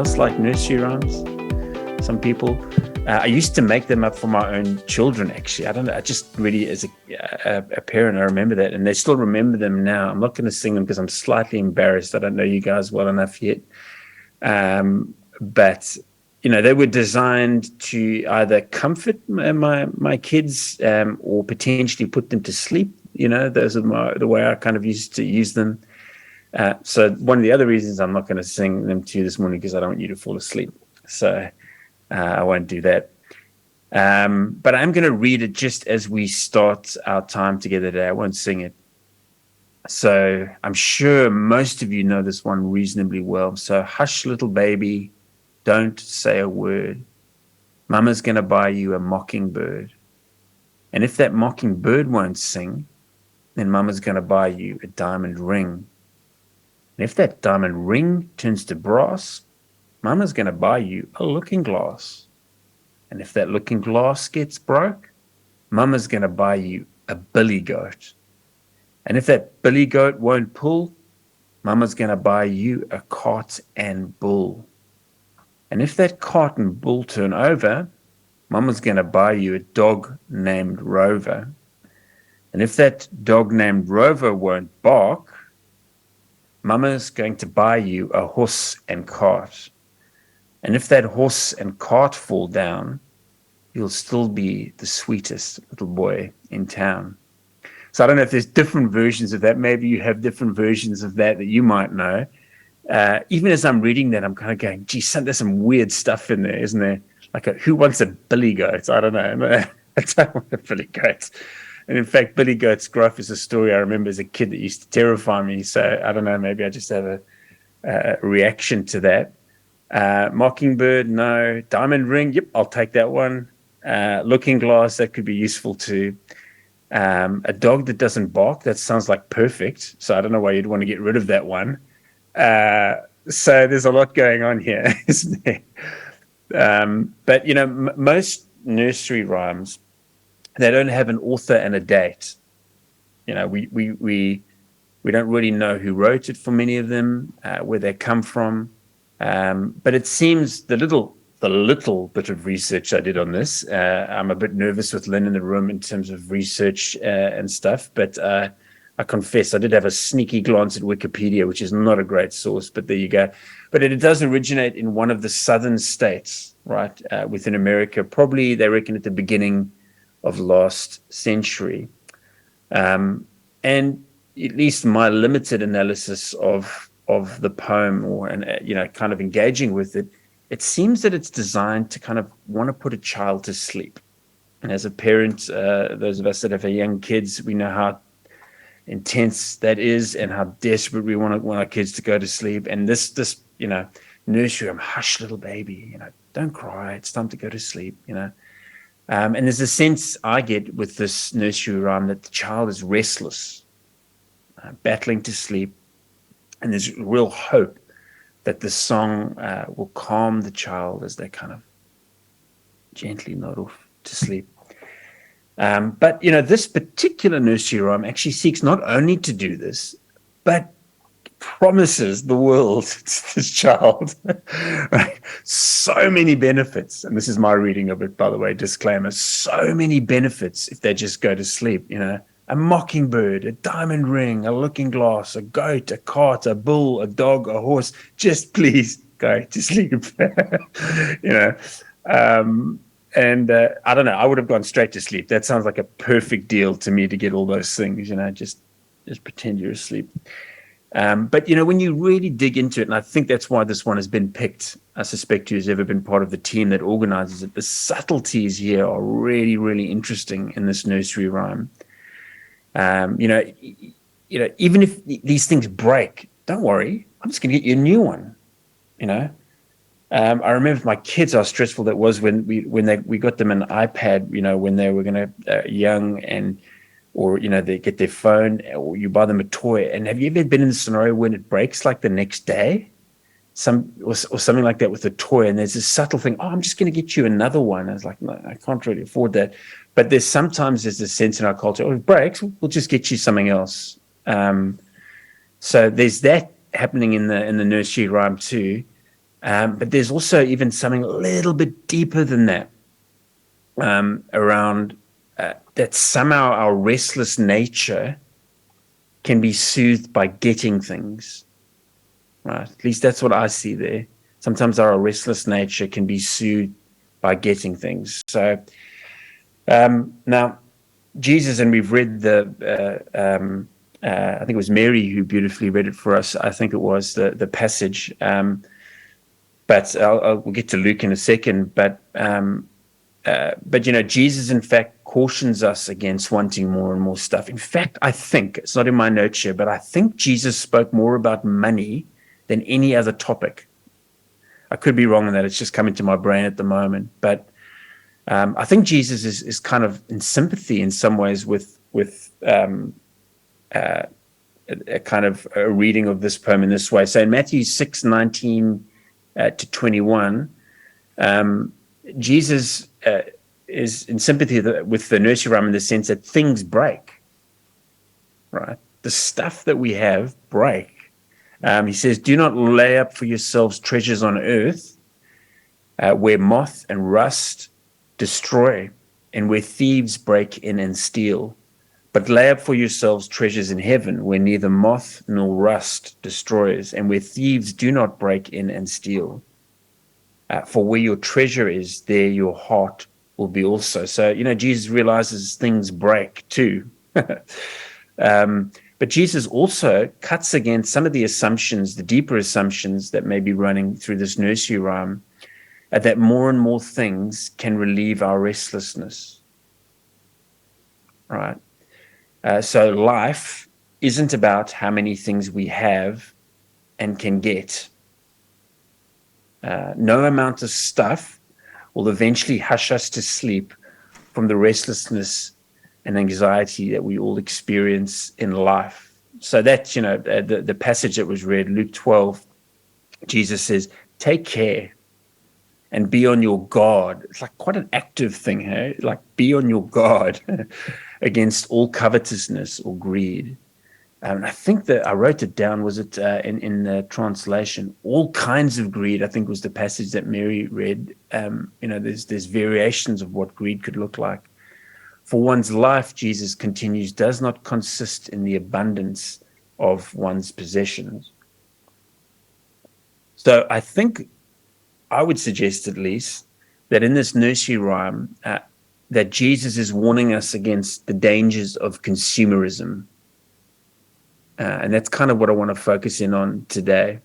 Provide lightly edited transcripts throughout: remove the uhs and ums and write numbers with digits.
else like nursery rhymes? Some people. I used to make them up for my own children, actually. I don't know. I just really, as a parent, I remember that. And they still remember them now. I'm not going to sing them because I'm slightly embarrassed. I don't know you guys well enough yet. But, they were designed to either comfort my kids or potentially put them to sleep. Those are the way I kind of used to use them. So one of the other reasons I'm not going to sing them to you this morning because I don't want you to fall asleep. So I won't do that. But I'm going to read it just as we start our time together today. I won't sing it. So I'm sure most of you know this one reasonably well. So hush, little baby, don't say a word. Mama's going to buy you a mockingbird. And if that mockingbird won't sing, then Mama's going to buy you a diamond ring. And if that diamond ring turns to brass, Mama's going to buy you a looking glass. And if that looking glass gets broke, Mama's going to buy you a billy goat. And if that billy goat won't pull, Mama's going to buy you a cart and bull. And if that cart and bull turn over, Mama's going to buy you a dog named Rover. And if that dog named Rover won't bark, Mama's going to buy you a horse and cart. And if that horse and cart fall down, you'll still be the sweetest little boy in town. So I don't know if there's different versions of that. Maybe you have different versions of that you might know. Even as I'm reading that, I'm kind of going, geez, there's some weird stuff in there, isn't there? Like who wants a billy goat? I don't know. I don't want a billy goat. And in fact, Billy Goat's gruff is a story I remember as a kid that used to terrify me. So I don't know, maybe I just have a reaction to that. Mockingbird, no. Diamond ring, yep, I'll take that one. Looking glass, that could be useful too. A dog that doesn't bark, that sounds like perfect. So I don't know why you'd want to get rid of that one. So there's a lot going on here, isn't there? But, most nursery rhymes, they don't have an author and a date. We don't really know who wrote it for many of them, where they come from. But it seems the little bit of research I did on this, I'm a bit nervous with Lynn in the room in terms of research and stuff. But I confess I did have a sneaky glance at Wikipedia, which is not a great source, but there you go. But it does originate in one of the southern states, right, within America. Probably, they reckon, at the beginning of last century. And at least my limited analysis of the poem kind of engaging with it, it seems that it's designed to kind of want to put a child to sleep. And as a parent, those of us that have young kids, we know how intense that is and how desperate we want our kids to go to sleep. And this nursery, hush, little baby, don't cry. It's time to go to sleep, And there's a sense I get with this nursery rhyme that the child is restless, battling to sleep. And there's real hope that the song will calm the child as they kind of gently nod off to sleep. But, this particular nursery rhyme actually seeks not only to do this, but promises the world to this child. Right? So many benefits. And this is my reading of it, by the way, disclaimer. So many benefits if they just go to sleep, A mockingbird, a diamond ring, a looking glass, a goat, a cart, a bull, a dog, a horse. Just please go to sleep. And I don't know, I would have gone straight to sleep. That sounds like a perfect deal to me to get all those things, just pretend you're asleep. But, when you really dig into it, and I think that's why this one has been picked, I suspect who's ever been part of the team that organizes it, the subtleties here are really, really interesting in this nursery rhyme. Even if these things break, don't worry, I'm just going to get you a new one, I remember my kids, how stressful that was when we got them an iPad, when they were young or they get their phone or you buy them a toy. And have you ever been in the scenario when it breaks like the next day? Or something like that with a toy, and there's this subtle thing, I'm just going to get you another one. I was like, no, I can't really afford that. But there's a sense in our culture, if it breaks, we'll just get you something else. So there's that happening in the nursery rhyme too. But there's also even something a little bit deeper than that, around that somehow our restless nature can be soothed by getting things, right? At least that's what I see there. Sometimes our restless nature can be soothed by getting things. So now Jesus, and we've read I think it was Mary who beautifully read it for us. I think it was the passage. But we'll get to Luke in a second. But Jesus, in fact, cautions us against wanting more and more stuff. In fact, I think, it's not in my notes here, but I think Jesus spoke more about money than any other topic. I could be wrong on that. It's just coming to my brain at the moment. But I think Jesus is kind of in sympathy in some ways with a kind of a reading of this poem in this way. So in Matthew 6:19 to 21, Jesus is in sympathy with the nursery rhyme in the sense that things break, right? The stuff that we have break. He says, do not lay up for yourselves treasures on earth, where moth and rust destroy, and where thieves break in and steal. But lay up for yourselves treasures in heaven, where neither moth nor rust destroys, and where thieves do not break in and steal. For where your treasure is, there your heart will be also. So, Jesus realizes things break too. But Jesus also cuts against some of the assumptions, the deeper assumptions that may be running through this nursery rhyme, that more and more things can relieve our restlessness, right? So life isn't about how many things we have and can get. No amount of stuff will eventually hush us to sleep from the restlessness and anxiety that we all experience in life. So that's, the passage that was read, Luke 12, Jesus says, take care and be on your guard. It's like quite an active thing, hey? Like be on your guard against all covetousness or greed. And I think that I wrote it down, was it in the translation, all kinds of greed, I think was the passage that Mary read. There's variations of what greed could look like. For one's life, Jesus continues, does not consist in the abundance of one's possessions. So I think I would suggest at least that in this nursery rhyme, that Jesus is warning us against the dangers of consumerism. And that's kind of what I want to focus in on today.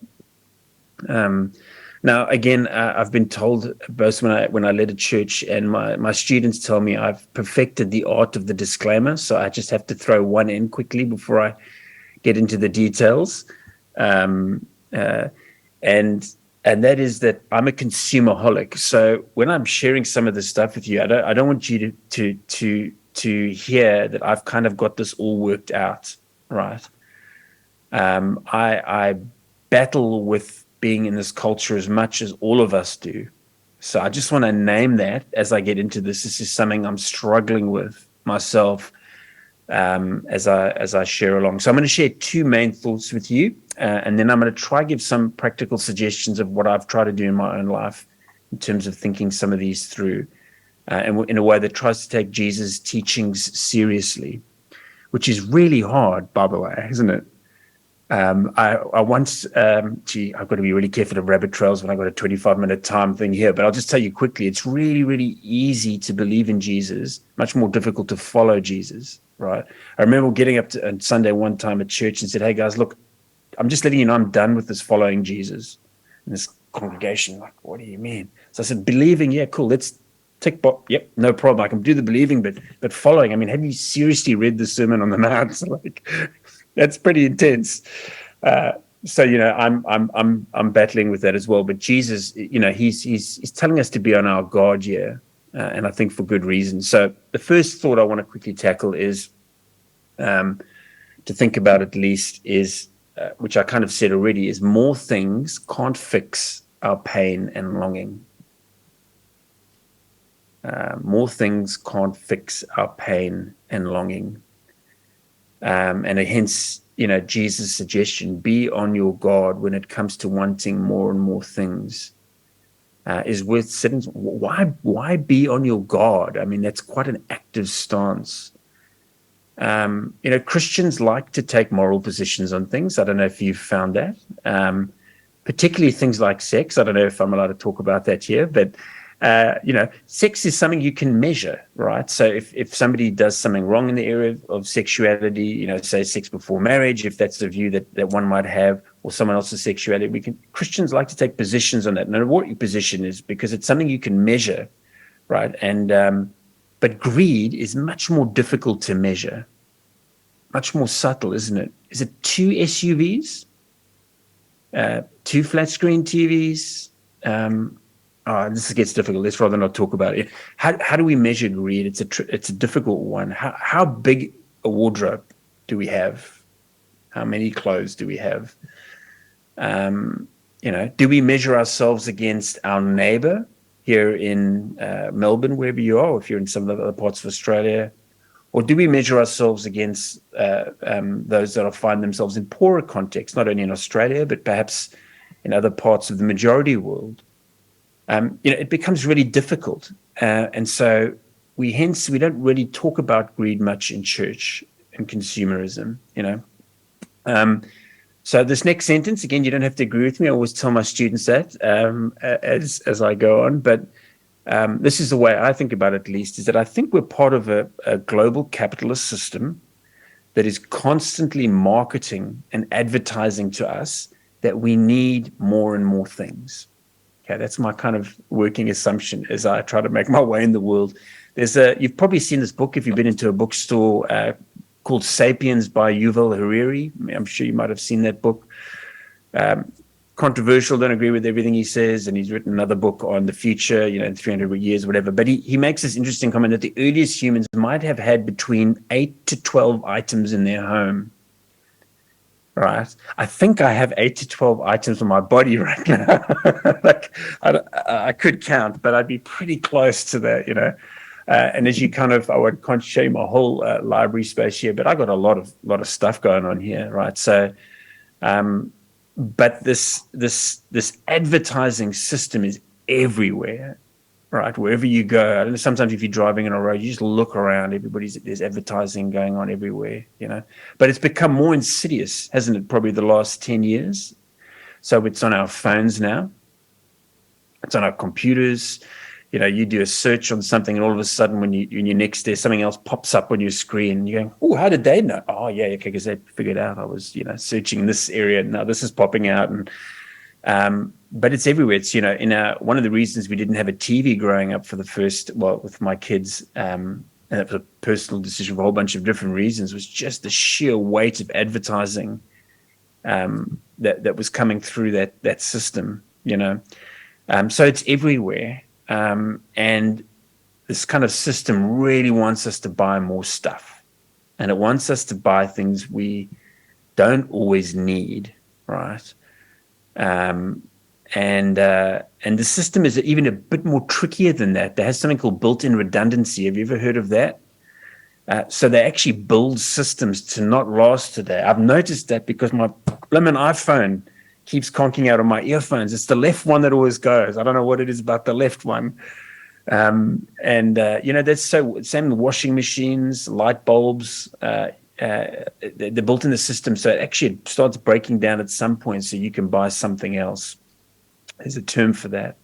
Now, again, I've been told, both when I led a church and my students tell me I've perfected the art of the disclaimer. So I just have to throw one in quickly before I get into the details. And that is that I'm a consumerholic. So when I'm sharing some of this stuff with you, I don't want you to hear that I've kind of got this all worked out, right? I battle with being in this culture as much as all of us do. So I just want to name that as I get into this. This is something I'm struggling with myself as I share along. So I'm going to share two main thoughts with you, and then I'm going to try give some practical suggestions of what I've tried to do in my own life in terms of thinking some of these through, and in a way that tries to take Jesus' teachings seriously, which is really hard, by the way, isn't it? I once, I've got to be really careful of rabbit trails when I've got a 25-minute time thing here, but I'll just tell you quickly, it's really, really easy to believe in Jesus, much more difficult to follow Jesus, right? I remember getting up on Sunday one time at church and said, hey guys, look, I'm just letting you know I'm done with this following Jesus. And this congregation, like, what do you mean? So I said, believing, yeah, cool, let's tick box. Yep, no problem. I can do the believing, but following, I mean, have you seriously read the Sermon on the Mount? Like, that's pretty intense. So I'm battling with that as well. But Jesus, he's telling us to be on our guard here, and I think for good reason. So the first thought I want to quickly tackle is to think about at least is, which I kind of said already, is more things can't fix our pain and longing. More things can't fix our pain and longing. And hence, Jesus' suggestion, be on your guard when it comes to wanting more and more things, is worth sitting. Why be on your guard? I mean, that's quite an active stance. Christians like to take moral positions on things. I don't know if you've found that, particularly things like sex. I don't know if I'm allowed to talk about that here, but sex is something you can measure, right? So if somebody does something wrong in the area of sexuality, say sex before marriage, if that's the view that one might have, or someone else's sexuality, Christians like to take positions on that. No matter what your position is, because it's something you can measure, right? And but greed is much more difficult to measure, much more subtle, isn't it? Is it 2 SUVs, 2 flat screen TVs? This gets difficult. Let's rather not talk about it. How do we measure greed? It's a difficult one. How big a wardrobe do we have? How many clothes do we have? Do we measure ourselves against our neighbor here in Melbourne, wherever you are, or if you're in some of the other parts of Australia? Or do we measure ourselves against those that find themselves in poorer contexts, not only in Australia, but perhaps in other parts of the majority world? It becomes really difficult. And so we don't really talk about greed much in church and consumerism, So this next sentence, again, you don't have to agree with me. I always tell my students that as I go on. But this is the way I think about it, at least, is that I think we're part of a global capitalist system that is constantly marketing and advertising to us that we need more and more things. Okay, that's my kind of working assumption as I try to make my way in the world. You've probably seen this book if you've been into a bookstore called Sapiens by Yuval Harari. I'm sure you might have seen that book. Controversial, don't agree with everything he says, and he's written another book on the future, in 300 years, whatever. But he makes this interesting comment that the earliest humans might have had between 8 to 12 items in their home. Right. I think I have 8 to 12 items on my body right now. I could count, but I'd be pretty close to that, And as you I can't show you my whole library space here, but I got a lot of stuff going on here, right? So, but this advertising system is everywhere, right? Wherever you go, I don't know, sometimes if you're driving on a road, you just look around, there's advertising going on everywhere, But it's become more insidious, hasn't it? Probably the last 10 years. So it's on our phones now. It's on our computers. You do a search on something, and all of a sudden, when you're next there, something else pops up on your screen. And you're going, "Oh, how did they know?" "Oh, yeah, okay, because they figured out I was, searching this area. Now this is popping out." And but it's everywhere. It's one of the reasons we didn't have a TV growing up with my kids, and it was a personal decision for a whole bunch of different reasons. Was just the sheer weight of advertising that was coming through that system. So it's everywhere. And this kind of system really wants us to buy more stuff, and it wants us to buy things we don't always need, right? And the system is even a bit more trickier than that. There has something called built-in redundancy. Have you ever heard of that? So they actually build systems to not last today. I've noticed that because my blimmin' iPhone keeps conking out on my earphones. It's the left one that always goes. I don't know what it is about the left one. That's so same with washing machines, light bulbs. They're built in the system, so actually it starts breaking down at some point, so you can buy something else. There's a term for that.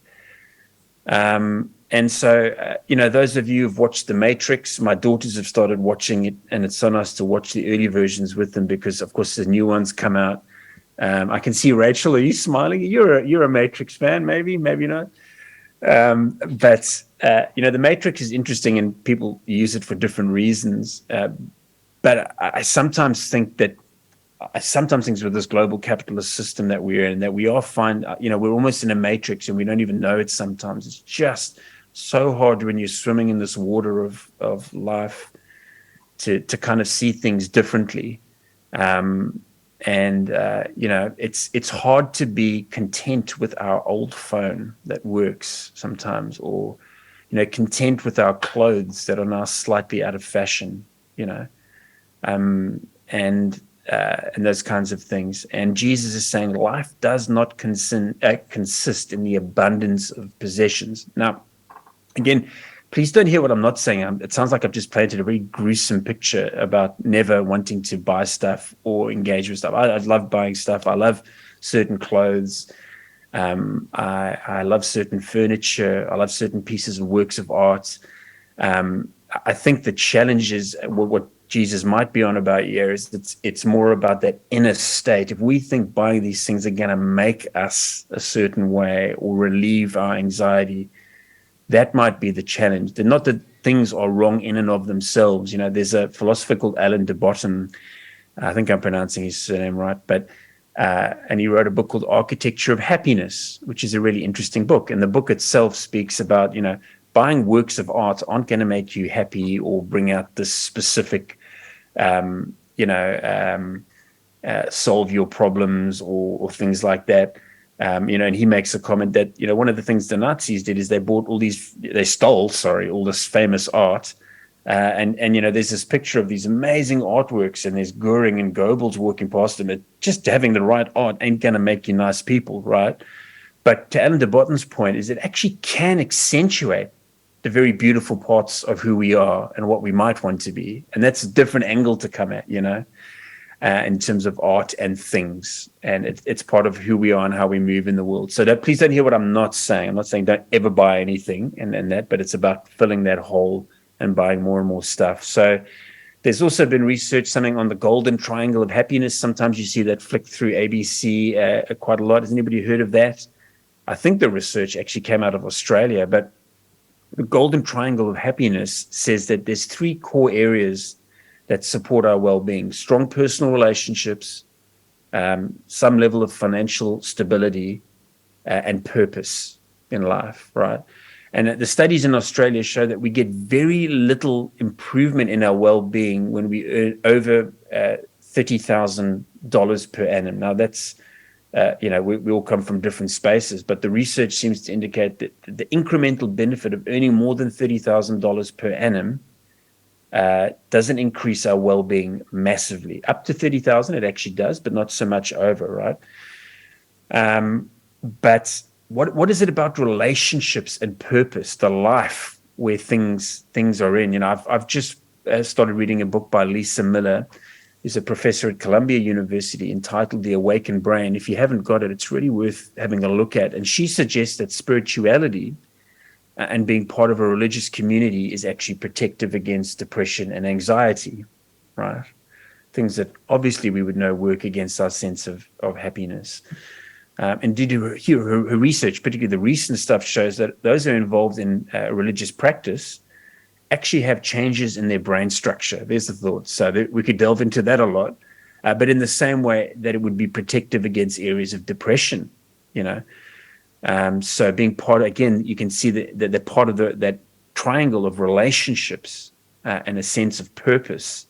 And so, those of you who've watched The Matrix, my daughters have started watching it, and it's so nice to watch the early versions with them because, of course, the new ones come out. I can see Rachel. Are you smiling? You're a Matrix fan, maybe not. But The Matrix is interesting, and people use it for different reasons. But I sometimes think with this global capitalist system that we're in, that we are we're almost in a matrix, and we don't even know it sometimes. It's just so hard when you're swimming in this water of life to kind of see things differently. It's hard to be content with our old phone that works sometimes, or, content with our clothes that are now slightly out of fashion, and those kinds of things. And Jesus is saying life does not consist in the abundance of possessions. Now, again, please don't hear what I'm not saying. It sounds like I've just painted a very gruesome picture about never wanting to buy stuff or engage with stuff. I love buying stuff. I love certain clothes. I love certain furniture. I love certain pieces and works of art. I think the challenge is what Jesus might be on about here is it's more about that inner state. If we think buying these things are going to make us a certain way or relieve our anxiety, that might be the challenge. Not that things are wrong in and of themselves. There's a philosopher called Alan de Botton. I think I'm pronouncing his surname right, but and he wrote a book called Architecture of Happiness, which is a really interesting book. And the book itself speaks about, buying works of art aren't going to make you happy or bring out this specific, solve your problems or things like that. And he makes a comment that, one of the things the Nazis did is they stole all this famous art. And there's this picture of these amazing artworks, and there's Goering and Goebbels walking past them. Just having the right art ain't going to make you nice people, right? But to Alan de Botton's point is it actually can accentuate the very beautiful parts of who we are and what we might want to be. And that's a different angle to come at, in terms of art and things. And it's part of who we are and how we move in the world. So please don't hear what I'm not saying. I'm not saying don't ever buy anything and that, but it's about filling that hole and buying more and more stuff. So there's also been research, something on the golden triangle of happiness. Sometimes you see that flick through ABC quite a lot. Has anybody heard of that? I think the research actually came out of Australia, but the golden triangle of happiness says that there's 3 core areas that support our well-being: strong personal relationships, some level of financial stability, and purpose in life, right? And the studies in Australia show that we get very little improvement in our well-being when we earn over $30,000 per annum. Now, that's, we all come from different spaces, but the research seems to indicate that the incremental benefit of earning more than $30,000 per annum doesn't increase our well-being massively. Up to 30,000, it actually does, but not so much over, right? But what is it about relationships and purpose, the life where things are in? I've just started reading a book by Lisa Miller, who's a professor at Columbia University, entitled The Awakened Brain. If you haven't got it, it's really worth having a look at. And she suggests that spirituality and being part of a religious community is actually protective against depression and anxiety, right? Things that obviously we would know work against our sense of happiness. And due to her research, particularly the recent stuff, shows that those who are involved in religious practice actually have changes in their brain structure. There's the thought. So we could delve into that a lot. But in the same way that it would be protective against areas of depression, So being part, again, you can see that part of that triangle of relationships and a sense of purpose.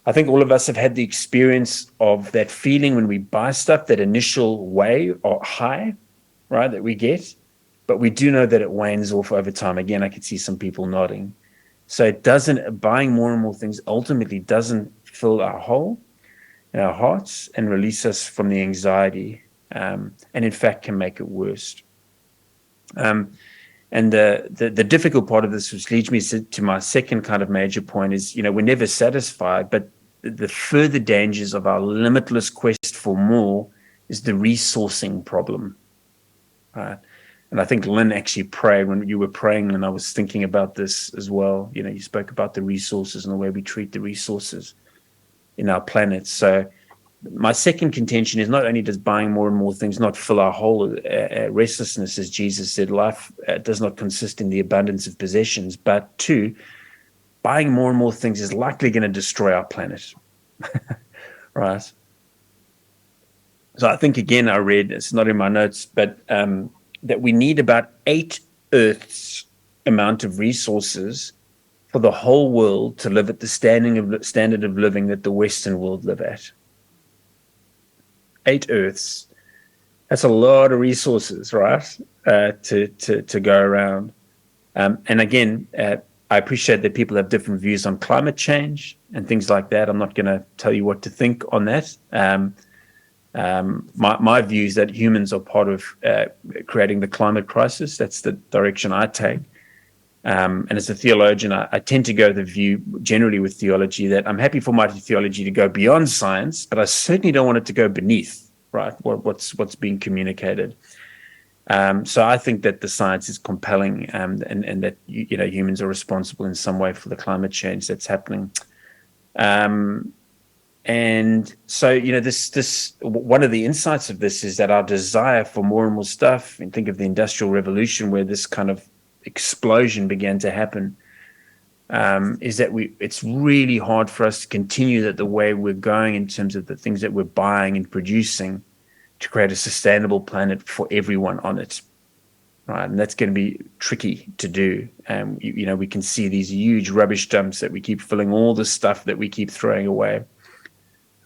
I think all of us have had the experience of that feeling when we buy stuff, that initial wave or high, right, that we get. But we do know that it wanes off over time. Again, I could see some people nodding. So buying more and more things ultimately doesn't fill our hole in our hearts and release us from the anxiety. And in fact can make it worse. And the difficult part of this, which leads me to my second kind of major point, is, we're never satisfied, but the further dangers of our limitless quest for more is the resourcing problem. Right? And I think Lynn actually prayed when you were praying, and I was thinking about this as well. You spoke about the resources and the way we treat the resources in our planet. So my second contention is not only does buying more and more things not fill our whole restlessness, as Jesus said, life does not consist in the abundance of possessions, but 2, buying more and more things is likely going to destroy our planet, right? So I think, again, I read, it's not in my notes, but that we need about 8 Earths amount of resources for the whole world to live at the standard of living that the Western world live at. 8 Earths. That's a lot of resources, right? To go around. And again, I appreciate that people have different views on climate change and things like that. I'm not going to tell you what to think on that. My view is that humans are part of creating the climate crisis. That's the direction I take. And as a theologian, I tend to go the view generally with theology that I'm happy for my theology to go beyond science, but I certainly don't want it to go beneath, right, what's being communicated. So I think that the science is compelling, and that humans are responsible in some way for the climate change that's happening. And so this one of the insights of this is that our desire for more and more stuff, and think of the Industrial Revolution where this kind of explosion began to happen, is that it's really hard for us to continue that the way we're going in terms of the things that we're buying and producing to create a sustainable planet for everyone on it, right? And that's going to be tricky to do. We can see these huge rubbish dumps that we keep filling all the stuff that we keep throwing away.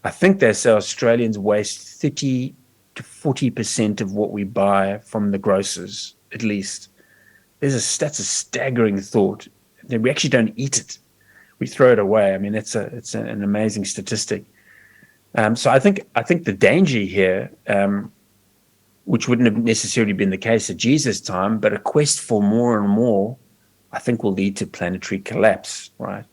I think they say Australians waste 30 to 40% of what we buy from the grocers, at least. That's a staggering thought. We actually don't eat it; we throw it away. I mean, it's an amazing statistic. So I think the danger here, which wouldn't have necessarily been the case at Jesus' time, but a quest for more and more, I think will lead to planetary collapse, right?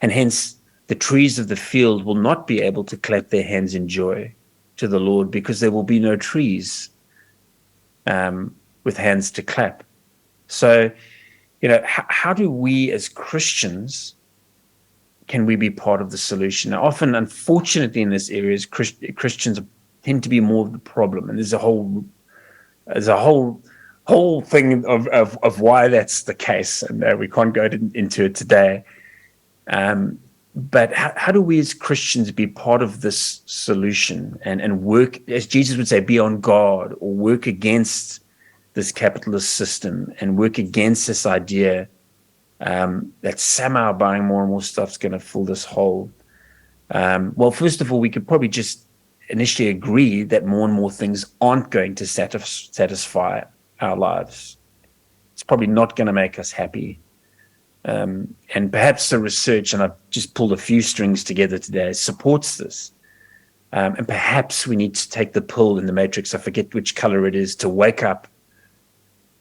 And hence, the trees of the field will not be able to clap their hands in joy to the Lord because there will be no trees with hands to clap. So, how do we as Christians, can we be part of the solution? Now, often, unfortunately, in this area, Christians tend to be more of the problem, and there's a whole thing of why that's the case, and we can't go into it today. But how do we as Christians be part of this solution and work, as Jesus would say, be on guard or work against this capitalist system and work against this idea that somehow buying more and more stuff is going to fill this hole? Well, first of all, we could probably just initially agree that more and more things aren't going to satisfy our lives. It's probably not going to make us happy. And perhaps the research, and I've just pulled a few strings together today, supports this. And perhaps we need to take the pill in the Matrix, I forget which color it is, to wake up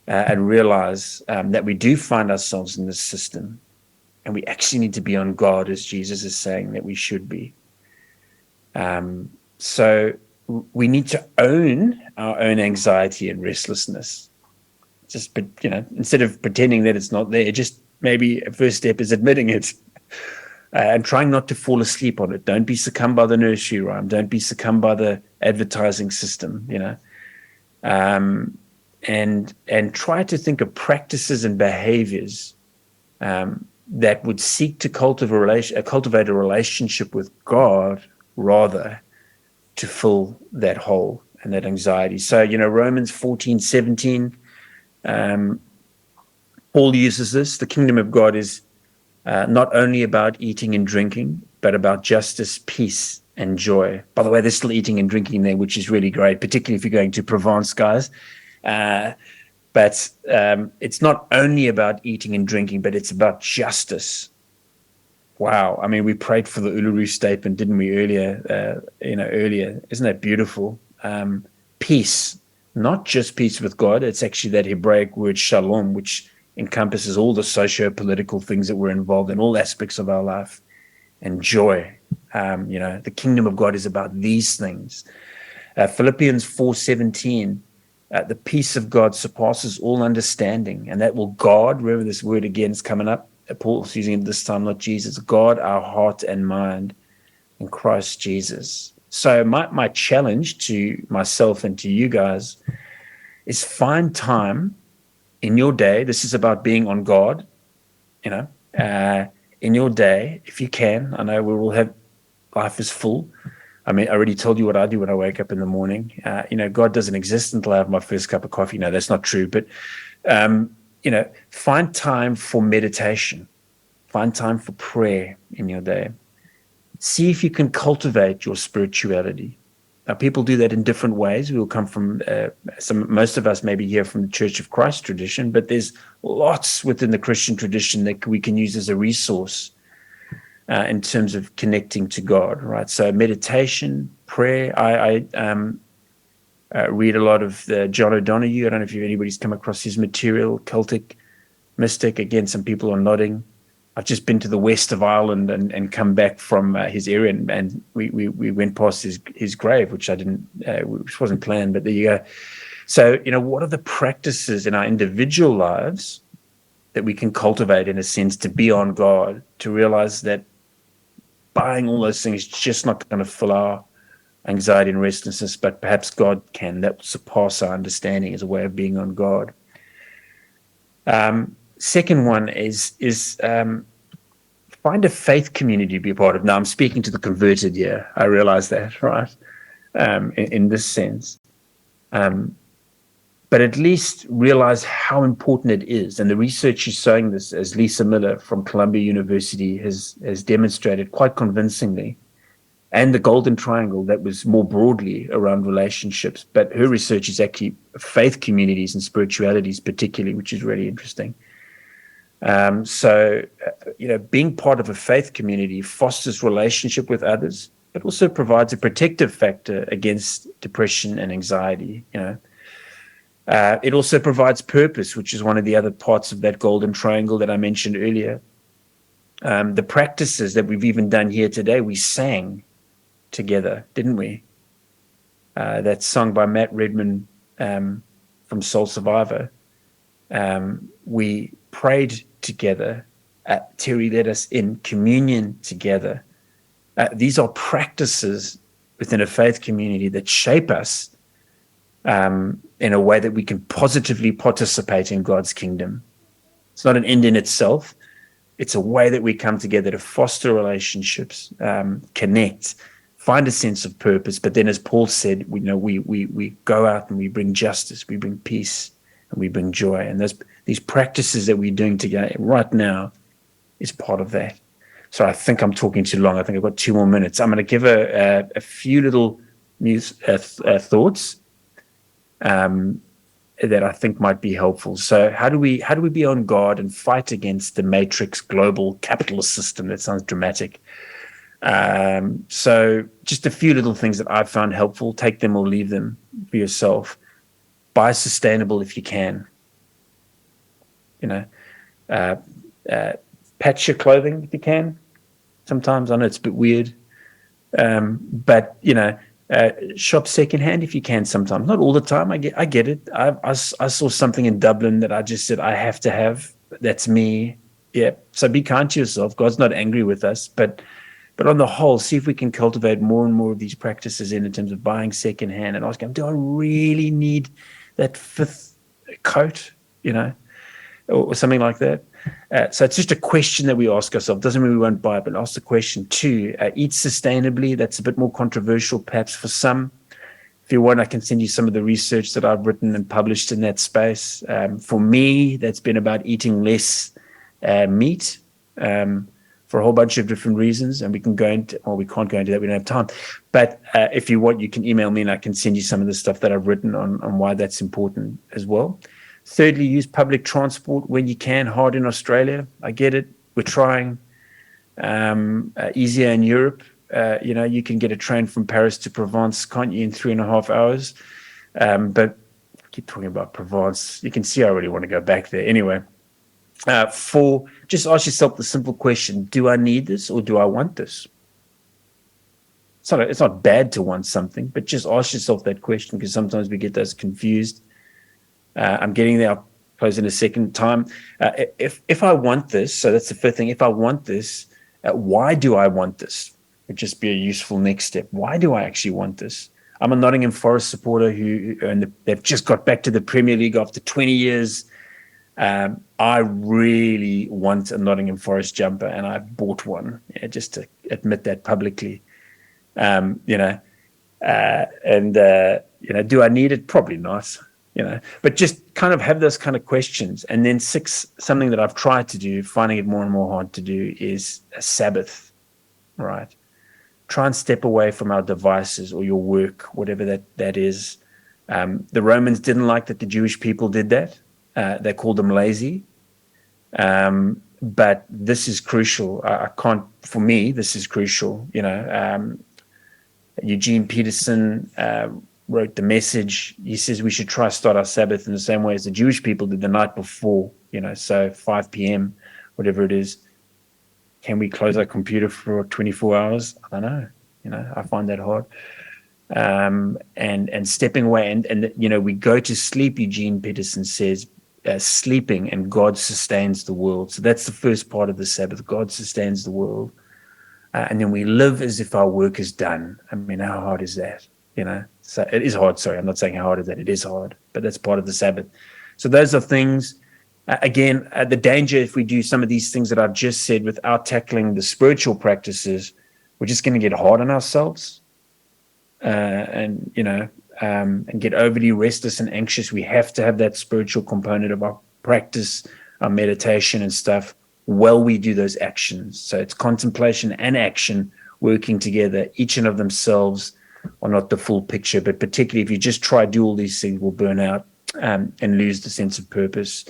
and realize that we do find ourselves in this system, and we actually need to be on guard, as Jesus is saying that we should be. So we need to own our own anxiety and restlessness. Just, instead of pretending that it's not there, just maybe a first step is admitting it and trying not to fall asleep on it. Don't be succumbed by the nursery rhyme. Don't be succumbed by the advertising system, and try to think of practices and behaviors that would seek to cultivate a relationship with God rather to fill that hole and that anxiety. So, Romans 14:17, Paul uses this. The kingdom of God is not only about eating and drinking, but about justice, peace, and joy. By the way, there's still eating and drinking there, which is really great, particularly if you're going to Provence, guys. But it's not only about eating and drinking, but it's about justice. Wow. I mean, we prayed for the Uluru statement, didn't we, earlier? Isn't that beautiful? Peace, not just peace with God. It's actually that Hebraic word shalom, which encompasses all the socio-political things that we're involved in, all aspects of our life. And joy. The kingdom of God is about these things. Philippians 4:17, the peace of God surpasses all understanding, and that will guard, remember this word again is coming up, Paul's using it this time, not Jesus, guard our heart and mind in Christ Jesus. So my challenge to myself and to you guys is find time in your day. This is about being on guard, in your day, if you can. I know we will have, life is full. I mean, I already told you what I do when I wake up in the morning. God doesn't exist until I have my first cup of coffee. No, that's not true. But, find time for meditation. Find time for prayer in your day. See if you can cultivate your spirituality. Now, people do that in different ways. We will come from most of us maybe here from the Church of Christ tradition, but there's lots within the Christian tradition that we can use as a resource in terms of connecting to God, right? So meditation, prayer. I read a lot of John O'Donoghue. I don't know if anybody's come across his material, Celtic mystic. Again, some people are nodding. I've just been to the west of Ireland and come back from his area, and we went past his grave, which which wasn't planned, but there you go. So, what are the practices in our individual lives that we can cultivate, in a sense, to be on God, to realize that buying all those things is just not going to fill our anxiety and restlessness, but perhaps God can. That will surpass our understanding as a way of being on God. Second one is find a faith community to be a part of. Now, I'm speaking to the converted here. I realize that, right? In this sense. But at least realize how important it is. And the research is showing this, as Lisa Miller from Columbia University has demonstrated quite convincingly, and the Golden Triangle that was more broadly around relationships. But her research is actually faith communities and spiritualities particularly, which is really interesting. So, being part of a faith community fosters relationship with others, but also provides a protective factor against depression and anxiety. It also provides purpose, which is one of the other parts of that Golden Triangle that I mentioned earlier. The practices that we've even done here today, we sang together, didn't we? That song by Matt Redman from Soul Survivor. We prayed together. Terry led us in communion together. These are practices within a faith community that shape us in a way that we can positively participate in God's kingdom. It's not an end in itself. It's a way that we come together to foster relationships, connect, find a sense of purpose. But then, as Paul said, we go out and we bring justice, we bring peace, and we bring joy. And these practices that we're doing together right now is part of that. So I think I'm talking too long. I think I've got 2 more minutes. I'm going to give a few little thoughts that I think might be helpful. So how do we be on guard and fight against the matrix global capitalist system? That sounds dramatic. So just a few little things that I've found helpful. Take them or leave them for yourself. Buy sustainable if you can. Patch your clothing if you can. Sometimes I know it's a bit weird, but shop secondhand if you can. Sometimes, not all the time. I get it. I saw something in Dublin that I just said I have to have. That's me. Yeah. So be kind to yourself. God's not angry with us, but on the whole, see if we can cultivate more and more of these practices in terms of buying secondhand and asking, do I really need that 5th coat? Or something like that. So it's just a question that we ask ourselves. Doesn't mean we won't buy it, but ask the question. 2, eat sustainably. That's a bit more controversial perhaps for some. If you want, I can send you some of the research that I've written and published in that space. For me, that's been about eating less meat for a whole bunch of different reasons. And we can go into, or we can't go into that. We don't have time. But if you want, you can email me and I can send you some of the stuff that I've written on why that's important as well. Thirdly, use public transport when you can. Hard in Australia. I get it. We're trying. Easier in Europe. You can get a train from Paris to Provence, can't you, in 3.5 hours? But I keep talking about Provence. You can see I really want to go back there. Anyway, 4, just ask yourself the simple question, do I need this or do I want this? It's not bad to want something, but just ask yourself that question, because sometimes we get those confused. I'm getting there. I'll close in a second time. If I want this, so that's the 5th thing. If I want this, why do I want this? Would just be a useful next step. Why do I actually want this? I'm a Nottingham Forest supporter they've just got back to the Premier League after 20 years. I really want a Nottingham Forest jumper, and I bought one, just to admit that publicly. Do I need it? Probably not. But just kind of have those kind of questions. And then 6, something that I've tried to do, finding it more and more hard to do, is a Sabbath, right? try and step away from our devices or your work, whatever that is. The Romans didn't like that the Jewish people did that. They called them lazy. But this is crucial. I can't, for me, this is crucial. Eugene Peterson wrote The Message. He says we should try to start our Sabbath in the same way as the Jewish people did the night before, so 5 p.m., whatever it is. Can we close our computer for 24 hours? I don't know. I find that hard. And stepping away. And we go to sleep, Eugene Peterson says, sleeping, and God sustains the world. So that's the first part of the Sabbath. God sustains the world. And then we live as if our work is done. I mean, how hard is that? So it is hard. Sorry, I'm not saying how hard is that. It is hard, but that's part of the Sabbath. So those are things, again, the danger if we do some of these things that I've just said without tackling the spiritual practices, we're just going to get hard on ourselves and get overly restless and anxious. We have to have that spiritual component of our practice, our meditation and stuff, while we do those actions. So it's contemplation and action working together. Each and of themselves are not the full picture, but particularly if you just try to do all these things, we'll burn out and lose the sense of purpose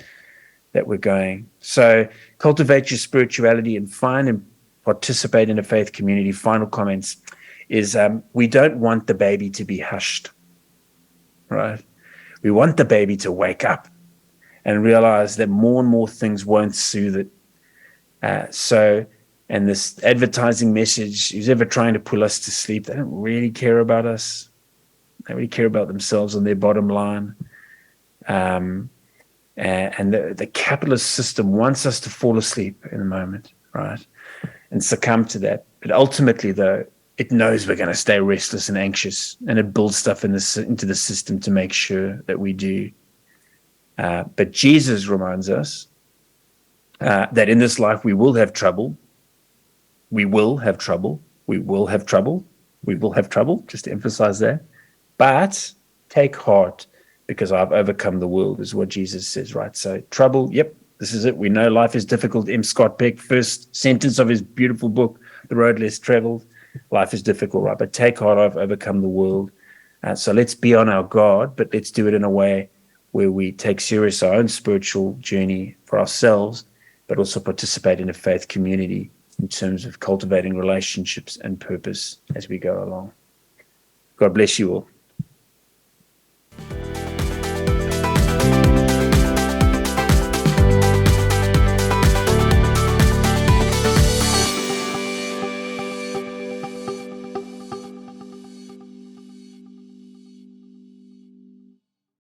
that we're going. So cultivate your spirituality and find and participate in a faith community. Final comments is we don't want the baby to be hushed, right? We want the baby to wake up and realize that more and more things won't soothe it. And this advertising message, who's ever trying to pull us to sleep, they don't really care about us. They really care about themselves and their bottom line. And the capitalist system wants us to fall asleep in a moment, right? And succumb to that. But ultimately, though, it knows we're going to stay restless and anxious, and it builds stuff into the system to make sure that we do. But Jesus reminds us that in this life we will have trouble. We will have trouble. We will have trouble. We will have trouble, just to emphasize that. But take heart, because I've overcome the world, is what Jesus says, right? So trouble, yep, this is it. We know life is difficult. M. Scott Peck, first sentence of his beautiful book, The Road Less Traveled. Life is difficult, right? But take heart, I've overcome the world. So let's be on our guard, but let's do it in a way where we take serious our own spiritual journey for ourselves, but also participate in a faith community in terms of cultivating relationships and purpose as we go along. God bless you all.